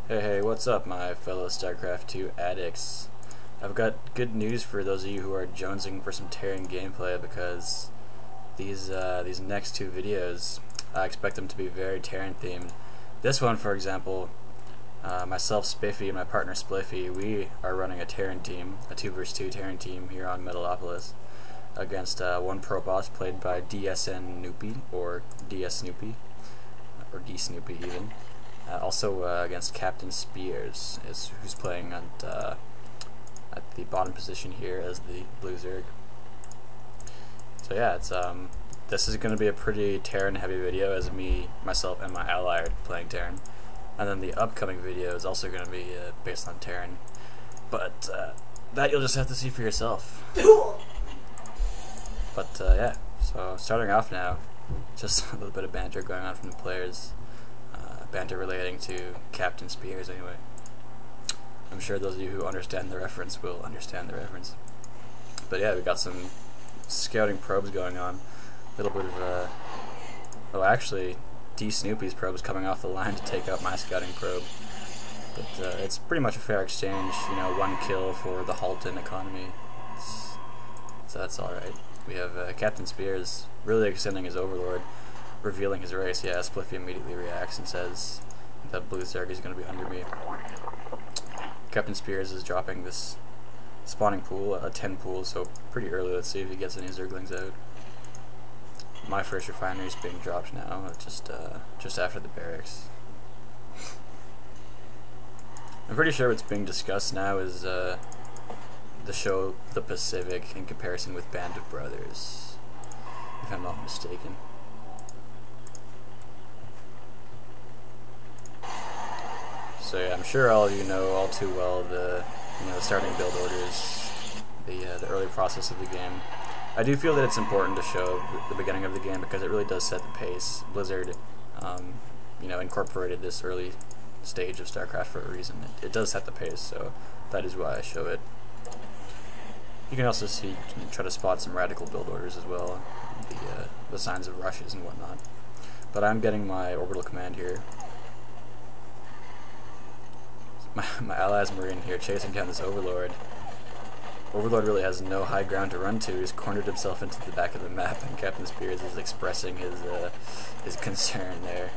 Hey, what's up, my fellow Starcraft 2 addicts? I've got good news for those of you who are jonesing for some Terran gameplay, because these next two videos, I expect them to be very Terran themed. This one, for example, myself, Spiffy, and my partner Spliffy, we are running a Terran team, a 2 vs 2 Terran team here on Metalopolis, against one Protoss played by DSN Snoopy, or DS Snoopy, or D Snoopy even. Also against Captain Spears, who's playing at the bottom position here as the blue Zerg. So yeah, it's this is going to be a pretty Terran heavy video, as myself, and my ally are playing Terran. And then the upcoming video is also going to be based on Terran. But that you'll just have to see for yourself. But yeah, so starting off now, just a little bit of banter going on from the players. Banter relating to Captain Spears anyway. I'm sure those of you who understand the reference will understand the reference. But yeah, we got some scouting probes going on. A little bit of oh, actually, D Snoopy's probe is coming off the line to take out my scouting probe. But it's pretty much a fair exchange, you know, 1 kill for the Halton economy. So that's alright. We have Captain Spears really extending his overlord, revealing his race. Yeah, Spliffy immediately reacts and says that blue Zerg is going to be under me. Captain Spears is dropping this spawning pool, a 10 pool, so pretty early. Let's see if he gets any Zerglings out. My first refinery is being dropped now, just after the barracks. I'm pretty sure what's being discussed now is the show The Pacific in comparison with Band of Brothers, if I'm not mistaken. So yeah, I'm sure all of you know all too well the starting build orders, the early process of the game. I do feel that it's important to show the beginning of the game because it really does set the pace. Blizzard, incorporated this early stage of Starcraft for a reason. It does set the pace, so that is why I show it. You can also see, try to spot some radical build orders as well, the signs of rushes and whatnot. But I'm getting my orbital command here. My allies Marine here chasing down this Overlord. Overlord really has no high ground to run to. He's cornered himself into the back of the map, and Captain Spears is expressing his concern there.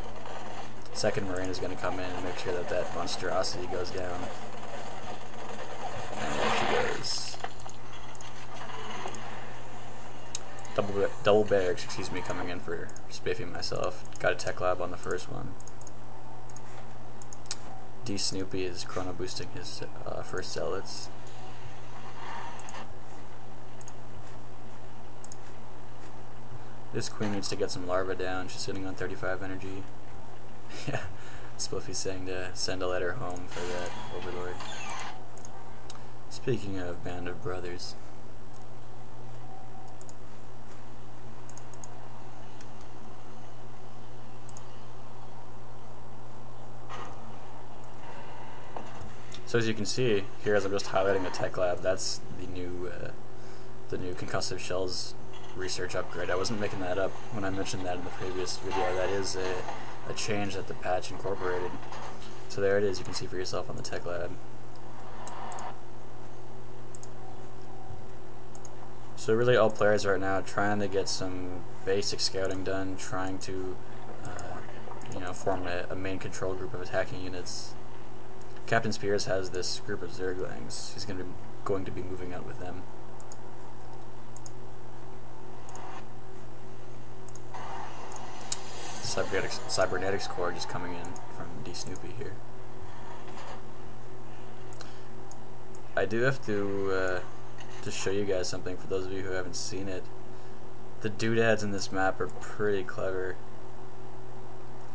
Second Marine is going to come in and make sure that that monstrosity goes down. And there she goes. Double barracks, excuse me, coming in for Spiffy and myself. Got a tech lab on the first one. D Snoopy is chrono boosting his first zealots. This queen needs to get some larvae down. She's sitting on 35 energy. Yeah, Spliffy's saying to send a letter home for that Overlord. Speaking of Band of Brothers. So as you can see here, as I'm just highlighting the tech lab, that's the new concussive shells research upgrade. I wasn't making that up when I mentioned that in the previous video. That is a change that the patch incorporated. So there it is. You can see for yourself on the tech lab. So really, all players right now are trying to get some basic scouting done, trying to form a main control group of attacking units. Captain Spears has this group of Zerglings. He's going to be moving out with them. Cybernetics core just coming in from D Snoopy here. I do have to just show you guys something for those of you who haven't seen it. The doodads in this map are pretty clever.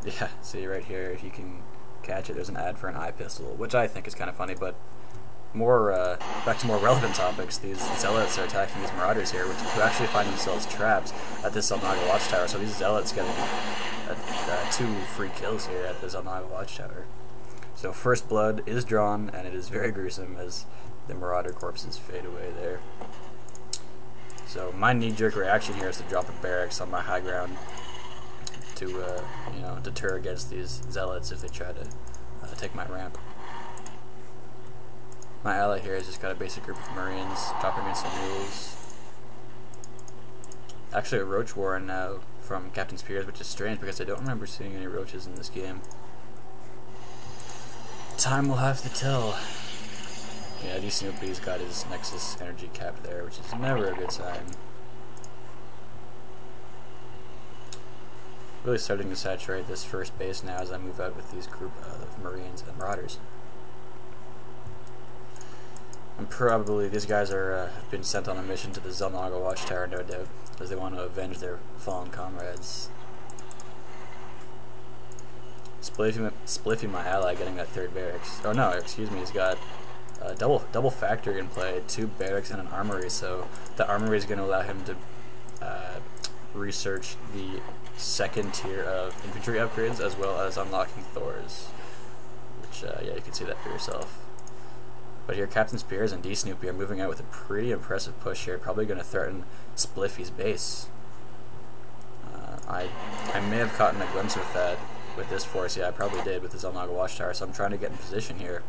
Yeah, see right here, if you can catch it, there's an ad for an eye pistol, which I think is kind of funny. But more back to more relevant topics, these zealots are attacking these marauders here, who actually find themselves trapped at this Zelnaga watchtower. So these zealots getting 2 free kills here at the Zelnaga watchtower. So first blood is drawn, and it is very gruesome as the marauder corpses fade away there. So my knee-jerk reaction here is to drop a barracks on my high ground to deter against these zealots if they try to take my ramp. My ally here has just got a basic group of Marines dropping in some mules. Actually a roach warren now from Captain Spears, which is strange because I don't remember seeing any roaches in this game. Time will have to tell. Yeah, D Snoopy's got his Nexus energy capped there, which is never a good sign. Really starting to saturate this first base now as I move out with these group of Marines and Marauders. And probably these guys are have been sent on a mission to the Zelnaga Watchtower, no doubt, because they want to avenge their fallen comrades. Spliffy, my ally, getting that third barracks. Oh no, excuse me, he's got double factory in play, 2 barracks and an armory, so the armory is going to allow him to research the second tier of infantry upgrades as well as unlocking Thors, which yeah, you can see that for yourself. But here Captain Spears and D Snoopy are moving out with a pretty impressive push here, probably going to threaten Spliffy's base. I may have caught a glimpse with that with this force, yeah I probably did with the Zelnaga Watchtower, so I'm trying to get in position here.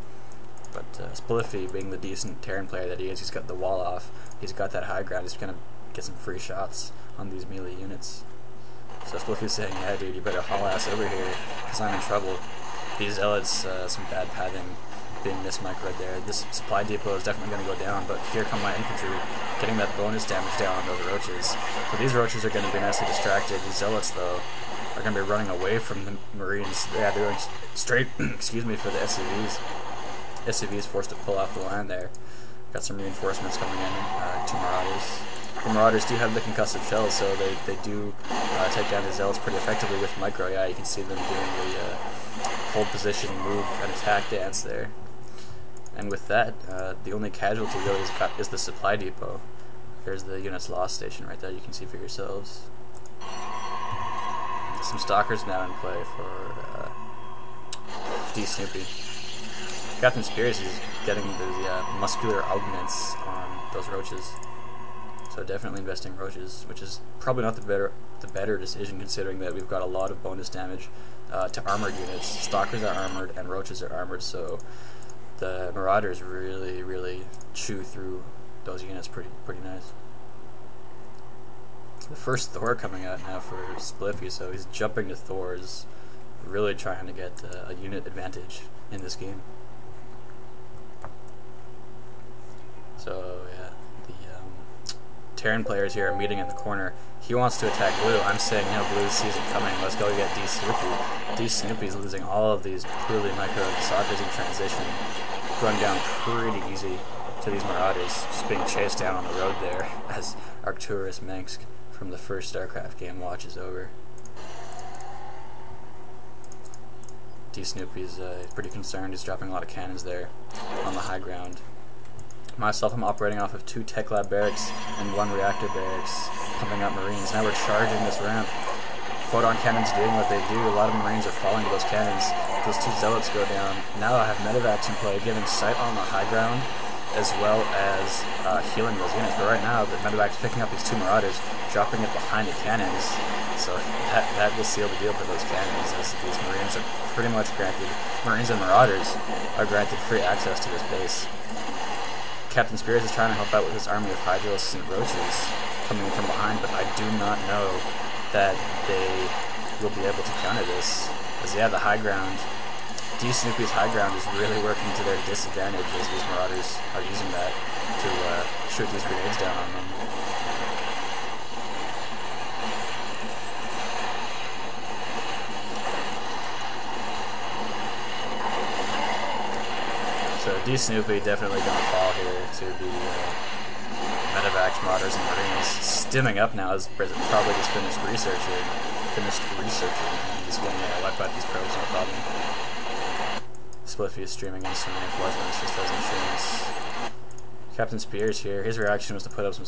But Spliffy, being the decent Terran player that he is, he's got the wall off, he's got that high ground, he's going to get some free shots on these melee units. So Spliffy's saying, yeah dude, you better haul ass over here, because I'm in trouble. These zealots, some bad pathing, being mismicroed there. This supply depot is definitely going to go down, but here come my infantry, getting that bonus damage down on those roaches. So these roaches are going to be nicely distracted. These zealots, though, are going to be running away from the Marines. Yeah, they're going straight, excuse me, for the SCVs. SCVs forced to pull off the line there. Got some reinforcements coming in, 2 Marauders. The Marauders do have the concussive shells, so they do take down the zealots pretty effectively with micro. Yeah, you can see them doing the hold position, move, and attack dance there. And with that, the only casualty really is the supply depot. There's the unit's lost station right there, you can see for yourselves. Some stalkers now in play for D Snoopy. Captain Spears is getting the muscular augments on those roaches. So definitely investing roaches, which is probably not the better decision considering that we've got a lot of bonus damage to armored units. Stalkers are armored and roaches are armored, so the Marauders really chew through those units pretty nice. The first Thor coming out now for Spliffy, so he's jumping to Thors, really trying to get a unit advantage in this game. So yeah, the Terran players here are meeting in the corner. He wants to attack Blue. I'm saying no, Blue sees it coming. Let's go get D Snoopy. D Snoopy's losing all of these poorly micro stalkers in transition, going down pretty easy to these Marauders, just being chased down on the road there as Arcturus Mengsk from the first Starcraft game watches over. D Snoopy's pretty concerned. He's dropping a lot of cannons there on the high ground. Myself, I'm operating off of 2 Tech Lab barracks and 1 reactor barracks, pumping up Marines. Now we're charging this ramp. Photon cannons doing what they do. A lot of Marines are falling to those cannons. Those 2 zealots go down. Now I have medevacs in play, giving sight on the high ground, as well as healing those units. But right now, the medevac's picking up these 2 Marauders, dropping it behind the cannons. So that will seal the deal for those cannons, as these Marines are pretty much granted, Marines and Marauders are granted free access to this base. Captain Spears is trying to help out with his army of Hydralisks and Roaches coming in from behind, but I do not know that they will be able to counter this. As yeah, the high ground, D Snoopy's high ground is really working to their disadvantage as these Marauders are using that to shoot these grenades down on them. So D Snoopy definitely going to fall here to the medevacs, Marauders, and Marines. Stimming up now is probably just finished researching, and he's going to wipe out these probes, no problem. Spliffy is streaming in some reinforcements, just as insurance. Captain Spears here, his reaction was to put up some